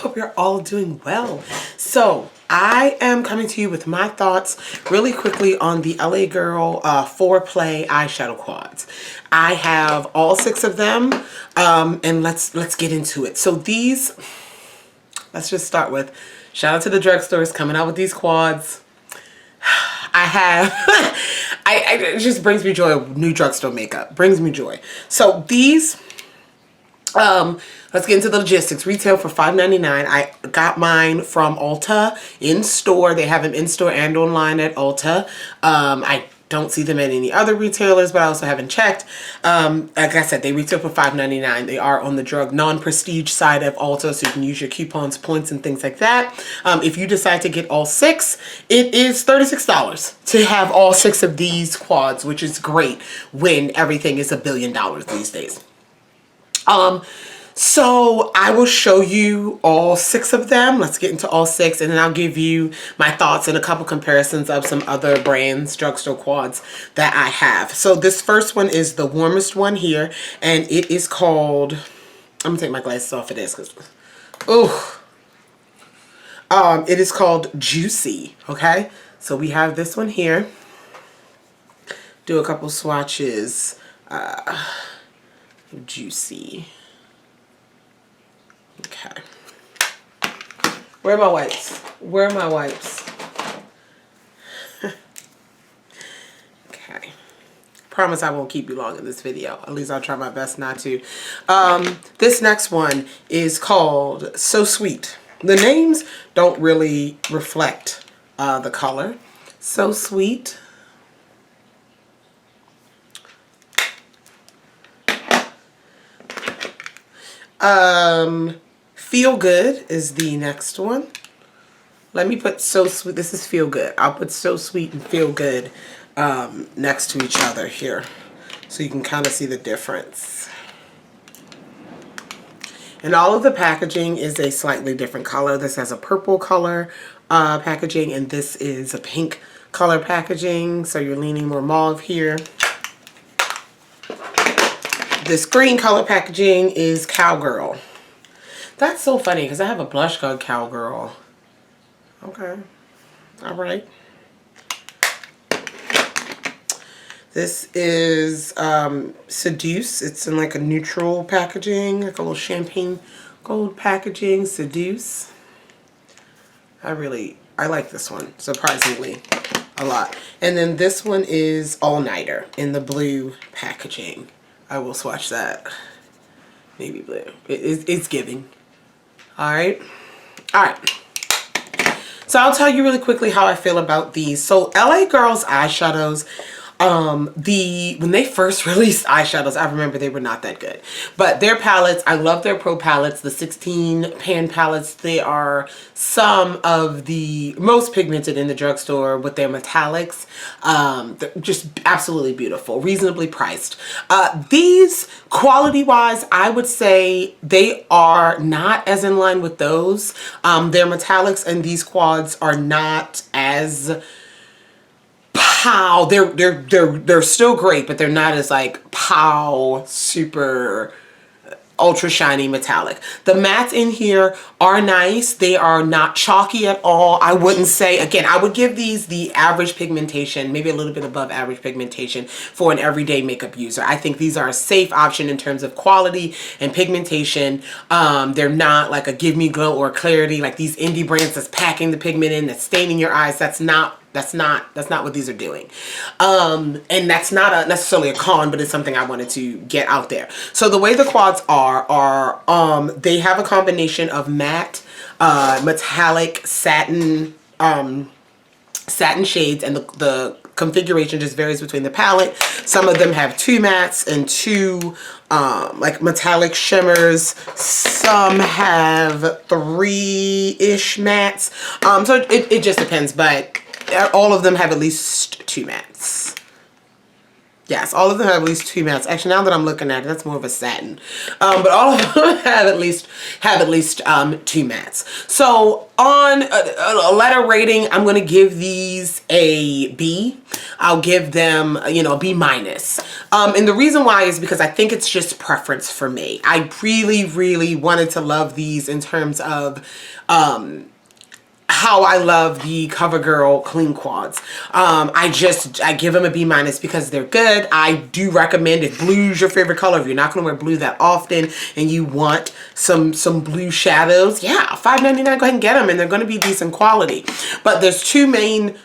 hope you're all doing well. So I am coming to you with my thoughts really quickly on the LA Girl 4Play eyeshadow quads. I have all 6 of them, and let's get into it. So these, let's just start with, shout out to the drugstores coming out with these quads. I have, it just brings me joy. New drugstore makeup brings me joy. So these, let's get into the logistics. Retail for $5.99. I got mine from Ulta in store. They have them in store and online at Ulta. I don't see them at any other retailers, but I also haven't checked. Like I said, they retail for $5.99. They are on the drug non-prestige side of Ulta, so you can use your coupons, points, and things like that. If you decide to get all 6, it is $36 to have all 6 of these quads, which is great when everything is $1 billion these days. So I will show you all 6 of them. Let's get into all 6, and then I'll give you my thoughts and a couple comparisons of some other brands, drugstore quads that I have. So this first one is the warmest one here, and it is called, I'm gonna take my glasses off for this because, it is called Juicy. Okay, so we have this one here. Do a couple swatches. Juicy. Okay. Where are my wipes? Where are my wipes? Okay. Promise I won't keep you long in this video. At least I'll try my best not to. This next one is called So Sweet. The names don't really reflect the color. So Sweet. Feel Good is the next one. Let me put So Sweet. This is Feel Good. I'll put So Sweet and Feel Good next to each other here, so you can kind of see the difference. And all of the packaging is a slightly different color. This has a purple color packaging, and this is a pink color packaging. So you're leaning more mauve here. This green color packaging is Cowgirl. That's so funny because I have a blush called Cowgirl. Okay. All right. This is Seduce. It's in like a neutral packaging, like a little champagne gold packaging. Seduce. I like this one, surprisingly, a lot. And then this one is All Nighter in the blue packaging. I will swatch that. Navy blue. It's giving. Alright. Alright. So I'll tell you really quickly how I feel about these. So LA Girl's eyeshadows, when they first released eyeshadows, I remember they were not that good. But their palettes, I love their Pro palettes, the 16 pan palettes. They are some of the most pigmented in the drugstore with their metallics. They're just absolutely beautiful, reasonably priced. These, quality-wise, I would say they are not as in line with those. Their metallics and these quads are not as pow. They're still great, but they're not as like pow, super ultra shiny metallic. The mattes in here are nice. They are not chalky at all. I wouldn't say, again, I would give these the average pigmentation, maybe a little bit above average pigmentation for an everyday makeup user. I think these are a safe option in terms of quality and pigmentation. They're not like a Give Me Glow or Clarity, like these indie brands that's packing the pigment in, that's staining your eyes. That's not what these are doing. And that's not necessarily a con, but it's something I wanted to get out there. So the way the quads are they have a combination of matte, metallic, satin shades, and the configuration just varies between the palette. Some of them have 2 mattes and 2 like metallic shimmers. Some have 3-ish mattes. So it just depends, but all of them have at least 2 mattes. Yes, all of them have at least 2 mattes. Actually, now that I'm looking at it, that's more of a satin. But all of them have at least 2 mattes. So on a letter rating, I'm going to give these a B. I'll give them, you know, a B minus. And the reason why is because I think it's just preference for me. I really, really wanted to love these in terms of how I love the CoverGirl Clean Quads. I give them a B minus because they're good. I do recommend if blue's your favorite color, if you're not going to wear blue that often and you want some blue shadows, yeah, $5.99, go ahead and get them, and they're going to be decent quality. But there's two main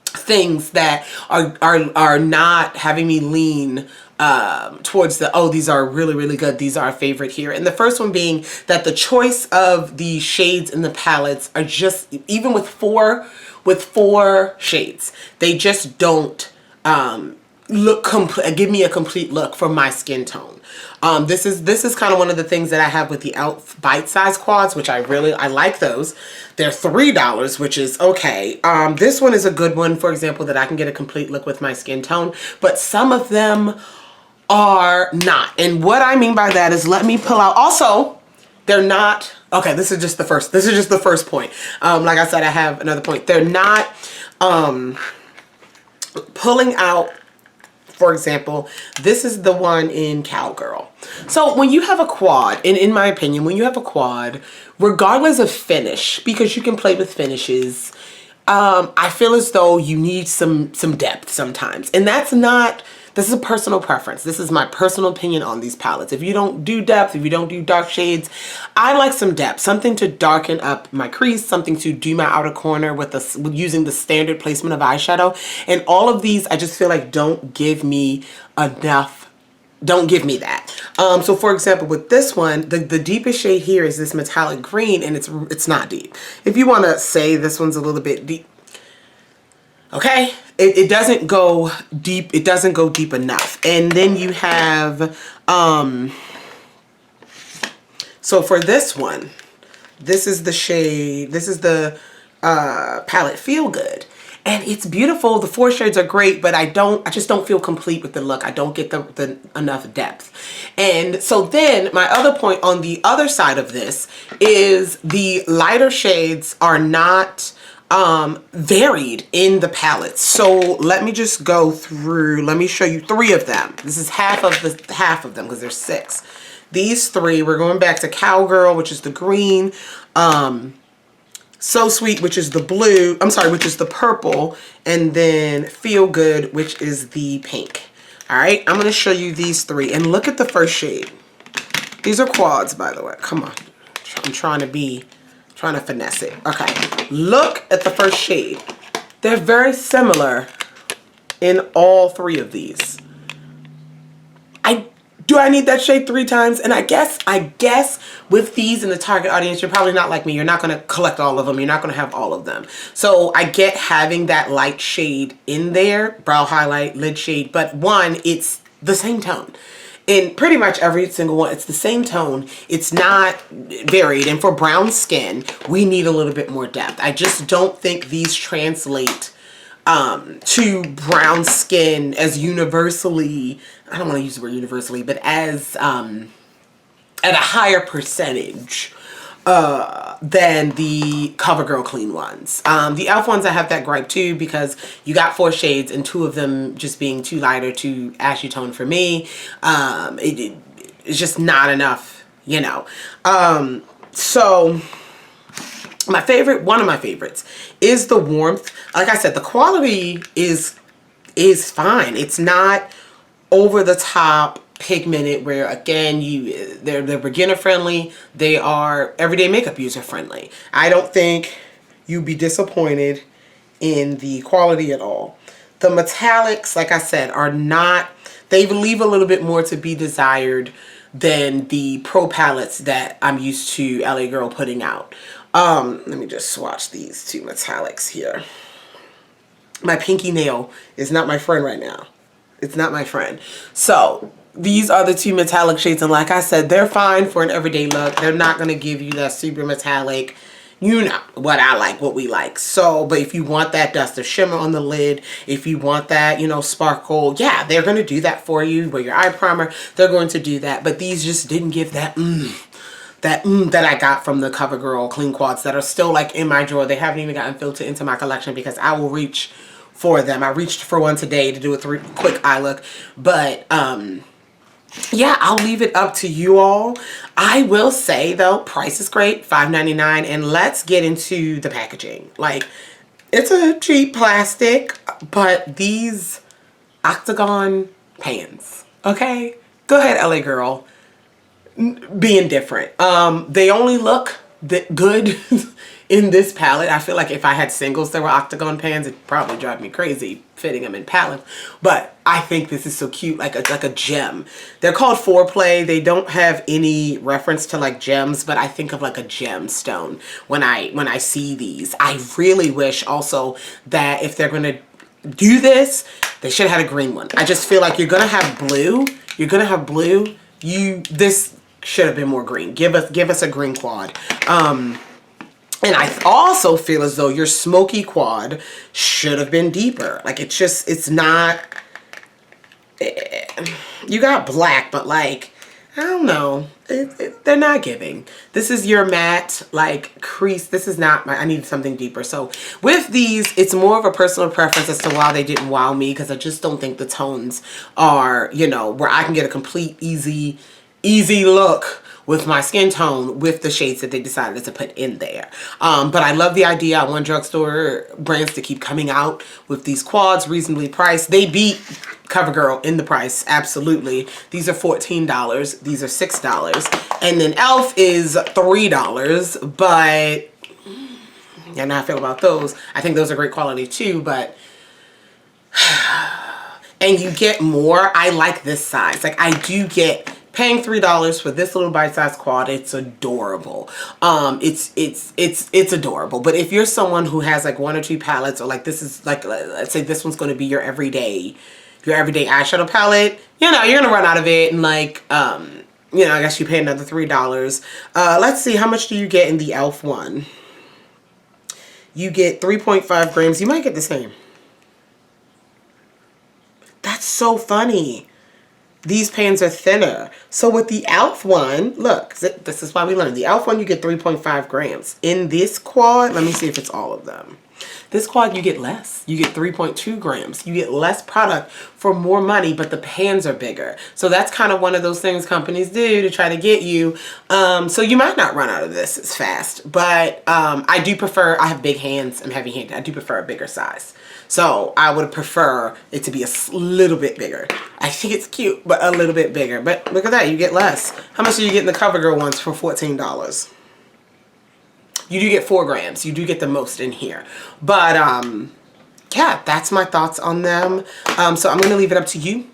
things that are not having me lean towards the, oh, these are really, really good, these are a favorite here. And the first one being that the choice of the shades in the palettes are just, even with four shades, they just don't give me a complete look for my skin tone. This is kind of one of the things that I have with the bite size quads, which I like those. They're $3, which is okay. This one is a good one, for example, that I can get a complete look with my skin tone, but some of them are not. And what I mean by that is, let me pull out, also, they're not, okay, this is just the first point. Like I said, I have another point. They're not pulling out. For example, this is the one in Cowgirl. So when you have a quad, and in my opinion, when you have a quad, regardless of finish, because you can play with finishes, I feel as though you need some depth sometimes. And this is a personal preference. This is my personal opinion on these palettes. If you don't do depth, if you don't do dark shades, I like some depth, something to darken up my crease, something to do my outer corner with using the standard placement of eyeshadow. And all of these, I just feel like don't give me enough. Don't give me that. So for example, with this one, the deepest shade here is this metallic green, and it's not deep. If you want to say this one's a little bit deep, okay, it doesn't go deep. It doesn't go deep enough. And then you have, so for this one, this is the shade, this is the palette Feel Good. And it's beautiful. The 4 shades are great, but I just don't feel complete with the look. I don't get the enough depth. And so then my other point on the other side of this is the lighter shades are not varied in the palette. So let me just go through, let me show you 3 of them. This is half of them because there's 6. These 3, we're going back to Cowgirl, which is the green, So Sweet, which is the blue, which is the purple, and then Feel Good, which is the pink. All right, I'm going to show you these 3, and look at the first shade. These are quads, by the way. Come on. I'm trying to finesse it. Okay, look at the first shade. They're very similar in all 3 of these. Do I need that shade 3 times? And I guess with these in the target audience, you're probably not like me. You're not going to collect all of them. You're not going to have all of them. So I get having that light shade in there, brow highlight, lid shade, but one, it's the same tone. In pretty much every single one, it's the same tone. It's not varied. And for brown skin, we need a little bit more depth. I just don't think these translate to brown skin as universally, I don't want to use the word universally, but as at a higher percentage than the CoverGirl Clean ones. The e.l.f. ones, I have that gripe too, because you got 4 shades and 2 of them just being too lighter, too ashy tone for me. It's just not enough, you know. So my favorite, one of my favorites, is the warmth. Like I said, the quality is fine. It's not over the top pigmented where, again, they're beginner friendly. They are everyday makeup user friendly. I don't think you'd be disappointed in the quality at all. The metallics, like I said, are not, they leave a little bit more to be desired than the pro palettes that I'm used to LA Girl putting out. Let me just swatch these 2 metallics here. My pinky nail is not my friend right now. It's not my friend. So these are the 2 metallic shades, and like I said, they're fine for an everyday look. They're not going to give you that super metallic, You know what I like, what we like. So, but if you want that dust of shimmer on the lid, if you want that, you know, sparkle, yeah, they're going to do that for you. With your eye primer, they're going to do that. But these just didn't give that that I got from the CoverGirl Clean Quads that are still like in my drawer. They haven't even gotten filtered into my collection because I will reach for them. I reached for one today to do a quick eye look. But, yeah, I'll leave it up to you all. I will say though, price is great, $5.99, and let's get into the packaging. Like, it's a cheap plastic, but these octagon pans, okay? Go ahead, LA girl, being different. They only look good in this palette. I feel like if I had singles that were octagon pans, it'd probably drive me crazy fitting them in palette. But I think this is so cute, like a gem. They're called Foreplay. They don't have any reference to like gems, but I think of like a gemstone when I see these. I really wish also that if they're gonna do this, they should have had a green one. I just feel like you're gonna have blue. You're gonna have blue. This should have been more green. Give us a green quad. And I also feel as though your smoky quad should have been deeper. Like, it's not, you got black, but like, I don't know. They're not giving. This is your matte, like, crease. This is not I need something deeper. So with these, it's more of a personal preference as to why they didn't wow me, because I just don't think the tones are, you know, where I can get a complete easy look with my skin tone with the shades that they decided to put in there. But I love the idea. I want drugstore brands to keep coming out with these quads reasonably priced. They beat CoverGirl in the price, absolutely. These are $14. These are $6. And then e.l.f. is $3. But yeah, now I feel about those. I think those are great quality too, but and you get more. I like this size. Like, I do get paying $3 for this little bite-sized quad. It's adorable. It's adorable. But if you're someone who has like one or two palettes, or like this is like, let's say this one's going to be your everyday eyeshadow palette, you know, you're gonna run out of it, and like, you know, I guess you pay another $3. Let's see, how much do you get in the e.l.f. one? You get 3.5 grams. You might get the same. That's so funny. These pans are thinner. So with the e.l.f. one, look, this is why we learned. The e.l.f. one, you get 3.5 grams. In this quad, let me see if it's all of them. This quad, you get less. You get 3.2 grams. You get less product for more money, but the pans are bigger. So that's kind of one of those things companies do to try to get you. So you might not run out of this as fast, but I do prefer, I have big hands, I'm heavy-handed. I do prefer a bigger size. So I would prefer it to be a little bit bigger. I think it's cute, but a little bit bigger. But look at that, you get less. How much do you get in the CoverGirl ones for $14? You do get 4 grams. You do get the most in here. But, yeah, that's my thoughts on them. So I'm going to leave it up to you.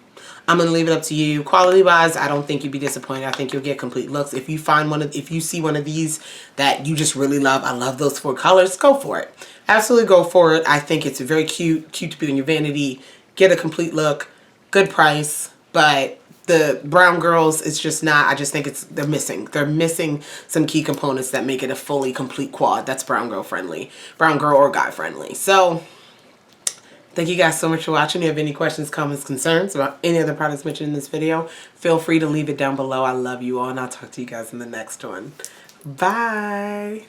I'm going to leave it up to you. Quality-wise, I don't think you'd be disappointed. I think you'll get complete looks. If you see one of these that you just really love, I love those 4 colors, go for it. Absolutely go for it. I think it's very cute to be in your vanity. Get a complete look. Good price. But the brown girls, it's just not, I just think they're missing. They're missing some key components that make it a fully complete quad that's brown girl friendly. Brown girl or guy friendly. So, thank you guys so much for watching. If you have any questions, comments, concerns about any other products mentioned in this video, feel free to leave it down below. I love you all, and I'll talk to you guys in the next one. Bye.